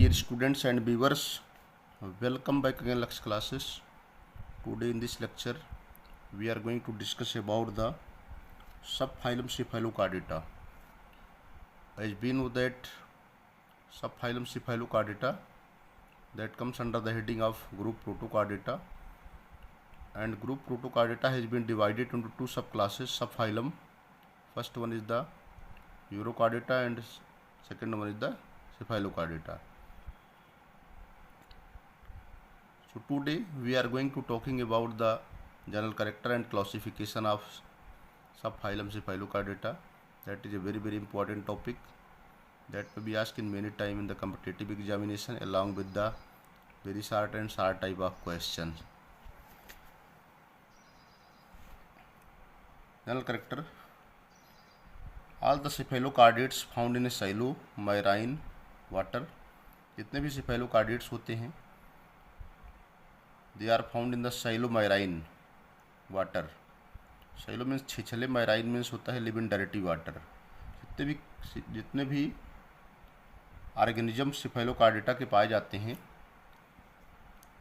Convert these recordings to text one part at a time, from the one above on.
dear students and viewers, welcome back again Lux classes. Today in this lecture we are going to discuss about the subphylum Cephalochordata. As we know that subphylum Cephalochordata that comes under the heading of group Protochordata, and group Protochordata has been divided into two subclasses subphylum. First one is the Urochordata and second one is the Cephalochordata. So today we are going to talking about the general character and classification of subphylum Cephalochordata. That is a very important topic that may be asked in many time in the competitive examination along with the very short and short type of questions. General character: all the cephalochordates found in a shallow marine water, जितने भी cephalochordates होते हैं they are found in the shallow marine water. shallow means छिछले, marine means होता है live in dirty water. जितने भी organism cephalochordata के पाए जाते हैं,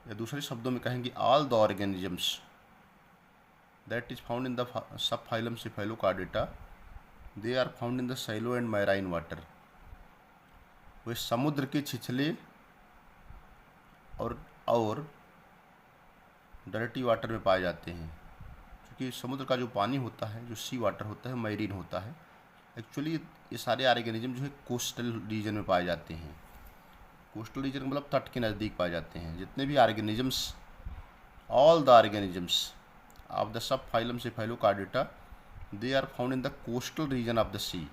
या दूसरे शब्दों में कहेंगे all the organisms that is found in the subphylum Cephalochordata, they are found in the shallow and marine water. वे समुद्र के छिछले और डर्टी वाटर में पाए जाते हैं, क्योंकि समुद्र का जो पानी होता है, जो सी वाटर होता है, मैरीन होता है. एक्चुअली ये सारे ऑर्गेनिज्म जो है कोस्टल रीजन में पाए जाते हैं. कोस्टल रीजन मतलब तट के नज़दीक पाए जाते हैं. जितने भी organisms, all the organisms of the subphylum Cephalochordata, they are found in the coastal region of the sea.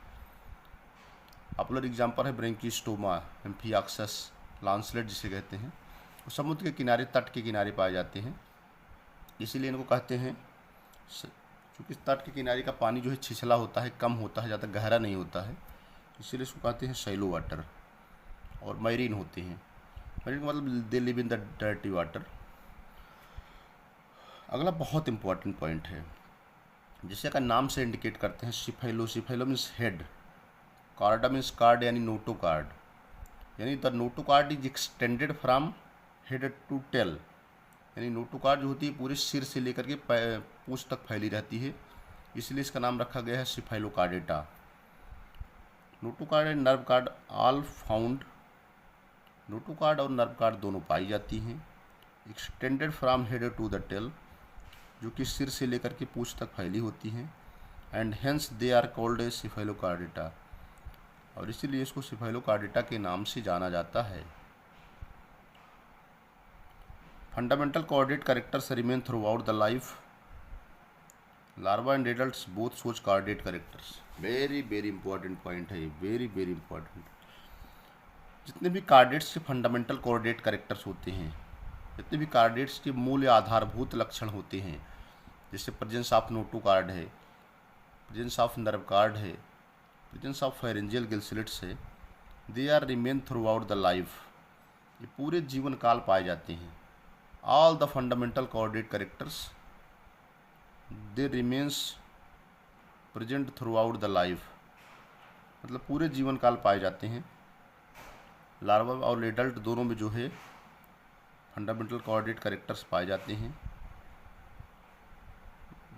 Popular example है ब्रैंकियोस्टोमा, एम्फियाक्सस, लांसलेट जिसे कहते हैं. वो समुद्र के किनारे, तट के किनारे पाए जाते हैं, इसीलिए इनको कहते हैं. क्योंकि तट के किनारे का पानी जो है छिछला होता है, कम होता है, ज़्यादा गहरा नहीं होता है, इसीलिए इसको कहते हैं शैलो वाटर. और मैरीन होते हैं. मैरीन मतलब they live in the dirty water. अगला बहुत इंपॉर्टेंट पॉइंट है, जिसे का नाम से इंडिकेट करते हैं. Cephalo means head, chorda means cord यानी नोटोकार्ड, यानी the notochord is extended from head to tail. यानी नोटोकार्ड जो होती है पूरे सिर से लेकर के पूंछ तक फैली रहती है, इसलिए इसका नाम रखा गया है Cephalochordata. Notochord and nerve cord all found. Notochord और नर्व कार्ड दोनों पाई जाती हैं. Extended from head to the tail, जो कि सिर से लेकर के पूंछ तक फैली होती हैं. And hence they are called a Cephalochordata, और इसीलिए इसको Cephalochordata के नाम से जाना जाता है. Fundamental chordate characters remain throughout the life. Larva and adults both show chordate characters. Very important point है, वेरी इंपॉर्टेंट. जितने भी कार्डेट्स के फंडामेंटल कॉर्डेट कैरेक्टर्स होते हैं, जितने भी कार्डेट्स के मूल या आधारभूत लक्षण होते हैं, जैसे प्रेजेंस ऑफ नोटोकार्ड है, प्रेजेंस ऑफ नर्व कार्ड है, प्रेजेंस ऑफ फेरेंजियल गिलस्लेट्स है, they are remain throughout the life. ये पूरे जीवन काल पाए जाते हैं. All the fundamental chordate characters they remains present throughout the life, मतलब पूरे जीवन काल पाए जाते हैं. लार्वा और एडल्ट दोनों में जो है फंडामेंटल कॉर्डेट कैरेक्टर्स पाए जाते हैं,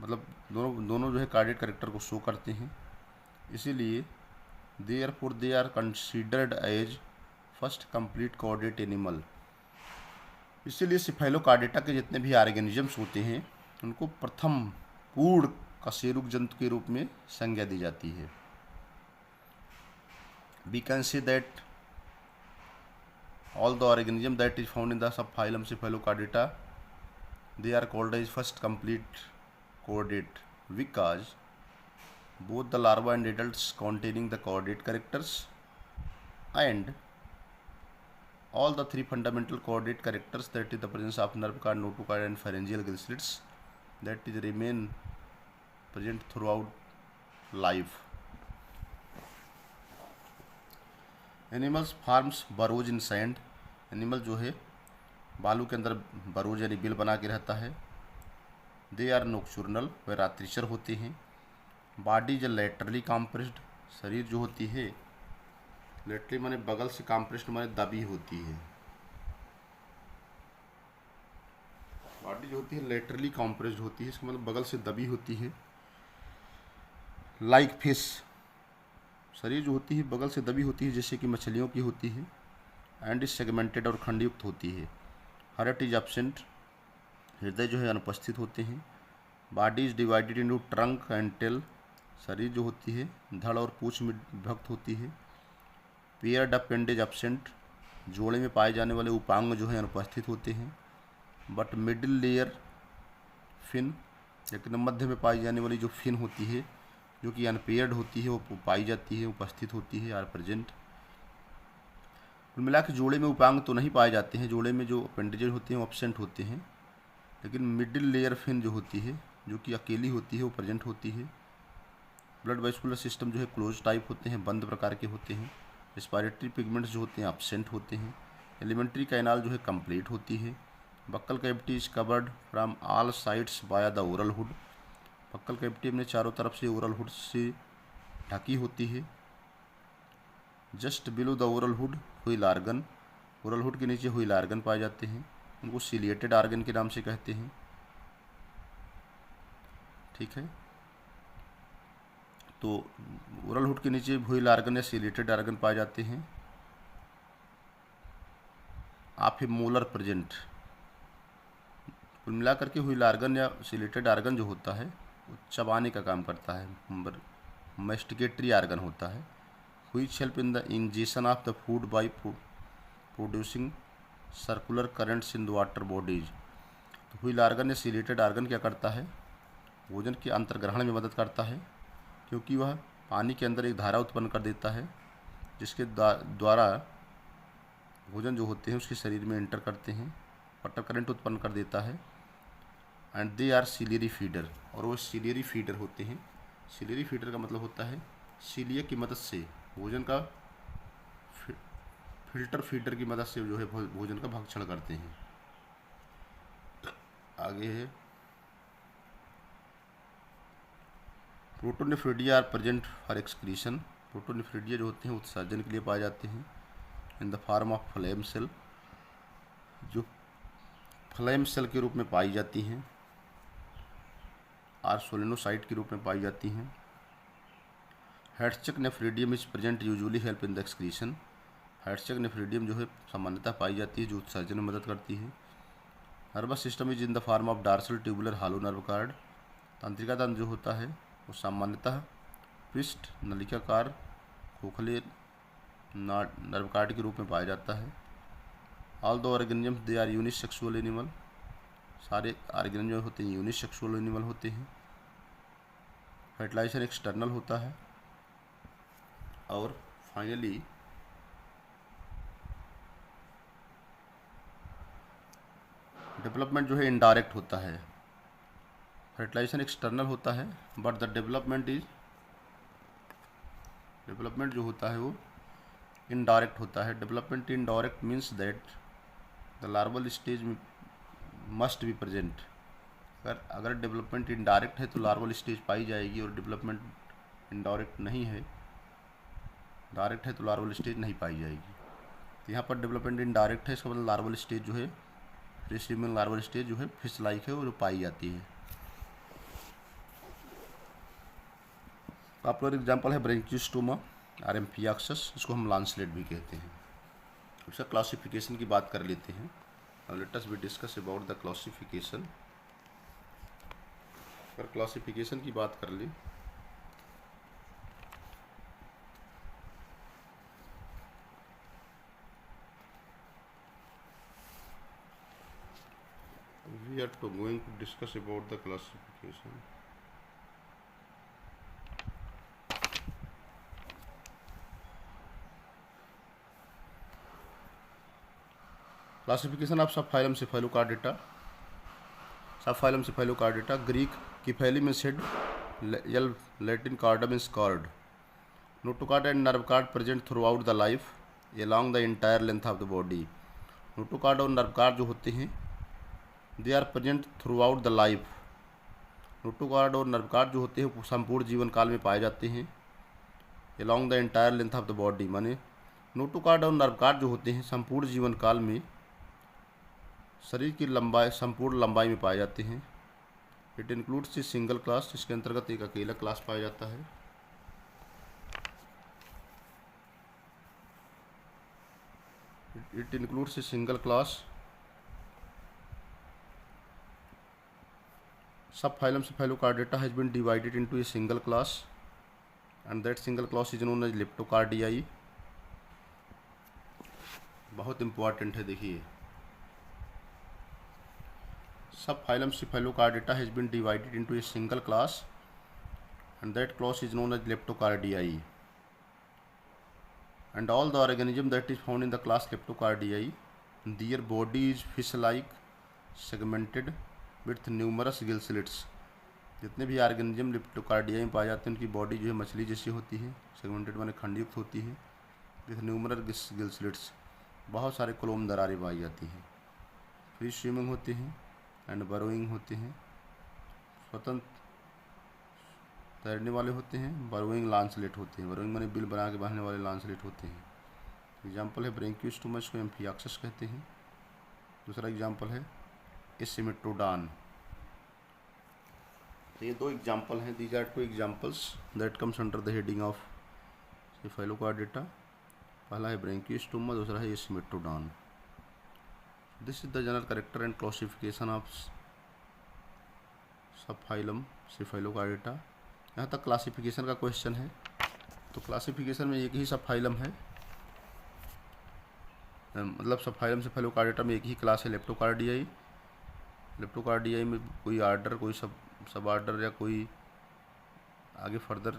मतलब दोनों जो है कॉर्डेट कैरेक्टर को शो करते हैं. इसीलिए therefore they are considered as first complete chordate animal. इसीलिए Cephalochordata के जितने भी ऑर्गेनिजम्स होते हैं, उनको प्रथम पूर्ण कशेरुक जंतु के रूप में संज्ञा दी जाती है. We can say that all the organism that is found in the subphylum Cephalochordata, they are called as first complete chordate, because both the larva and adults containing the chordate characters and all the three fundamental chordate characters, that is the presence of nerve card, notochord and pharyngeal gill slits, that is remain present throughout life. Animals forms burrows in sand. Animal जो है बालू के अंदर बरोज यानी bill बना के रहता है. दे आर नोक्चुरनल, वे रात्रिचर होते हैं. बॉडी इज लैटरली कॉम्प्रेस्ड, शरीर जो होती है लेटरली माने बगल से, कॉम्प्रेस्ड माने दबी होती है। बॉडी जो होती है लेटरली कॉम्प्रेस्ड होती है, इसका मतलब बगल से दबी होती है। लाइक फिश, शरीर जो होती है बगल से दबी होती है जैसे कि मछलियों की होती है। एंड इज सेगमेंटेड, और खंडयुक्त होती है। हार्ट इज एब्सेंट, हृदय जो है अनुपस्थित होते हैं। Body is divided into trunk and tail, शरीर जो होती है धड़ और पूंछ में विभक्त होती है। पेयर्ड अपेंडेज एब्सेंट, जोड़े में पाए जाने वाले उपांग जो है अनुपस्थित होते हैं। बट मिडिल लेयर फिन, लेकिन मध्य में पाई जाने वाली जो फिन होती है जो कि अनपेयर्ड होती है वो पाई जाती है, उपस्थित होती है, आर प्रेजेंट। कुल मिला के जोड़े में उपांग तो नहीं पाए जाते हैं, जोड़े में जो अपेंडेजेज होते हैं वो एब्सेंट होते हैं, लेकिन मिडिल लेयर फिन जो होती है जो कि अकेली होती है वो प्रेजेंट होती है। ब्लड वेस्कुलर सिस्टम जो है क्लोज टाइप होते हैं, बंद प्रकार के होते हैं। रेस्पिरेटरी पिगमेंट्स जो होते हैं एब्सेंट होते हैं। एलिमेंट्री कैनाल जो है कंप्लीट होती है। Buccal cavity is covered from all sides by the oral hood, buccal cavity अपने चारों तरफ से ओरल हुड से ढकी होती है। Just below the oral hood wheel organ, oral hood के नीचे व्हील आर्गन पाए जाते हैं, उनको सिलिएटेड आर्गन के नाम से कहते हैं। ठीक है, तो ओरल हुड के नीचे व्हील आर्गन या सिलिएटेड आर्गन पाए जाते हैं। आप है मोलर प्रेजेंट, कुल मिलाकर के व्हील आर्गन या सिलेटेड आर्गन जो होता है वो चबाने का काम करता है, मेस्टिकेटरी आर्गन होता है। Which help in the ingestion of the food by producing circular currents in the water bodies. तो व्हील आर्गन या सिलेटेड आर्गन क्या करता है, भोजन के अंतर्ग्रहण में मदद करता है, क्योंकि वह पानी के अंदर एक धारा उत्पन्न कर देता है जिसके द्वारा भोजन जो होते हैं उसके शरीर में एंटर करते हैं, वाटर करंट उत्पन्न कर देता है। And they are ciliary feeder, और वो सिलियरी फीडर होते हैं। सिलियरी फीडर का मतलब होता है सिलिया की मदद से भोजन का, फिल्टर फीडर की मदद से जो है भोजन का भक्षण करते हैं। आगे है protonephridia are present for excretion, protonephridia जो होते हैं उत्सर्जन के लिए पाए जाते हैं in the form of flame cell, जो फ्लेम सेल के रूप में पाई जाती हैं, आर सोलेनोसाइट के रूप में पाई जाती हैं। Hatschek nephridium is present usually help in the excretion, Hatschek nephridium जो है सामान्यतः पाई जाती है जो उत्सर्जन में मदद करती है। Nervous system is in the form of dorsal tubular hello nerve card, तंत्रिका तंत्र जो होता है वो सामान्यतः पृष्ठ नलिकाकार खोखले नर्व कार्ड के रूप में पाया जाता है। All the organisms they are unisexual animal, सारे ऑर्गेनिज्म होते हैं यूनिसेक्सुअल एनिमल होते हैं। फर्टिलाइजेशन एक्सटर्नल होता है, और फाइनली डेवलपमेंट जो है इनडायरेक्ट होता है। फर्टिलाइजेशन एक्सटर्नल होता है बट द डेवलपमेंट जो होता है वो इनडायरेक्ट होता है। Development indirect means that the larval stage must be present, अगर डेवलपमेंट इनडायरेक्ट है तो लार्वल स्टेज पाई जाएगी, और डेवलपमेंट इनडायरेक्ट नहीं है, डायरेक्ट है तो लार्वल स्टेज नहीं पाई जाएगी। तो यहाँ पर डेवलपमेंट इनडायरेक्ट है, इसका मतलब लार्वल स्टेज जो है, प्रीस्टीमियल लार्वल स्टेज जो है फिश लाइक है और जो पाई जाती है। पॉपुलर एग्जांपल है ब्रेंकियोस्टोमा आरएम्फियाक्सस, इसको हम लांसलेट भी कहते हैं। उसका क्लासिफिकेशन की बात कर लेते हैं। Let us be discuss about the classification. अगर क्लासिफिकेशन की बात कर ले we are going to discuss about the classification. Classification of subphylum cephalochordata, subphylum cephalochordata, Greek किफेलिम इज हेड, यल लैटिन कार्डम is cord. Notochord and nerve cord present throughout the life along the entire length of the body. Notochord और nerve cord जो होते हैं they are present throughout the life. Notochord और nerve cord जो होते हैं वो संपूर्ण जीवन काल में पाए जाते हैं along the entire length of the body, माने नोटोकार्ड और नर्व कार्ड जो होते हैं संपूर्ण जीवन काल में शरीर की लंबाई संपूर्ण लंबाई में पाए जाते हैं। It includes a single class, इसके अंतर्गत एक अकेला क्लास पाया जाता है। It includes a single class. Subphylum Cephalochordata has been divided into a single class, and that single class is known as Leptocardii. बहुत इंपॉर्टेंट है, देखिए। Subphylum Cephalochordata has been divided into a single class, and that class is known as Leptocardii. And all the organism that is found in the class Leptocardii, their body is fish-like, segmented with numerous gill slits. जितने भी organism लेप्टोकार्डिया में पाए जाते हैं उनकी body जो है मछली जैसी होती है, सेगमेंटेड माने खंडयुक्त होती है, विथ न्यूमरस गिल स्लिट्स, बहुत सारे कोलोम दरारें पाई जाती हैं। फ्री स्विमिंग होते हैं एंड बरोइंग होते हैं, स्वतंत्र तैरने वाले होते हैं। बरोइंग लांसलेट होते हैं, बरोइंग माने बिल बना के बांधने वाले लांसलेट होते हैं। एग्जाम्पल है ब्रेंकियोस्टोमस को एम्फियाक्सिस कहते हैं। दूसरा एग्जाम्पल है एसिमेट्रोडान। तो ये दो एग्जाम्पल हैं, these are two examples that comes under the heading of cephalochordata. पहला है ब्रेंकियोस्टोमा, दूसरा है एसिमेट्रोडान। This is the general character and classification of subphylum cephalochordata. यहाँ तक क्लासिफिकेशन का क्वेश्चन है, तो क्लासिफिकेशन में एक ही सबफाइलम है, मतलब सबफाइलम सेफेलोकार्डेटा में एक ही क्लास है लेप्टोकार्डियाई। लेप्टोकार्डियाई में कोई आर्डर, कोई सब आर्डर या कोई आगे फर्दर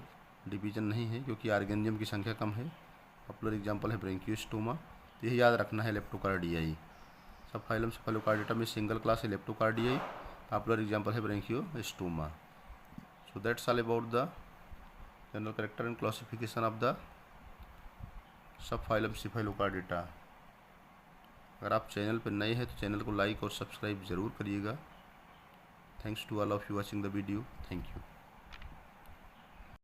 डिवीजन नहीं है, क्योंकि ऑर्गेनिज्म की संख्या कम है। पॉपुलर एग्जांपल है ब्रेंकियोस्टोमा। तो यही याद रखना है लेप्टोकार्डियाई। सबफाइलम सेफेलोकार्डेटा में सिंगल क्लास है लेप्टोकार्डियाई। पॉपुलर एग्जांपल है branchiostoma. So that's all about the general character and classification of the subphylum cephalochordata. अगर आप चैनल पर नए हैं तो चैनल को लाइक और सब्सक्राइब ज़रूर करिएगा। Thanks to all of you watching the video. Thank you.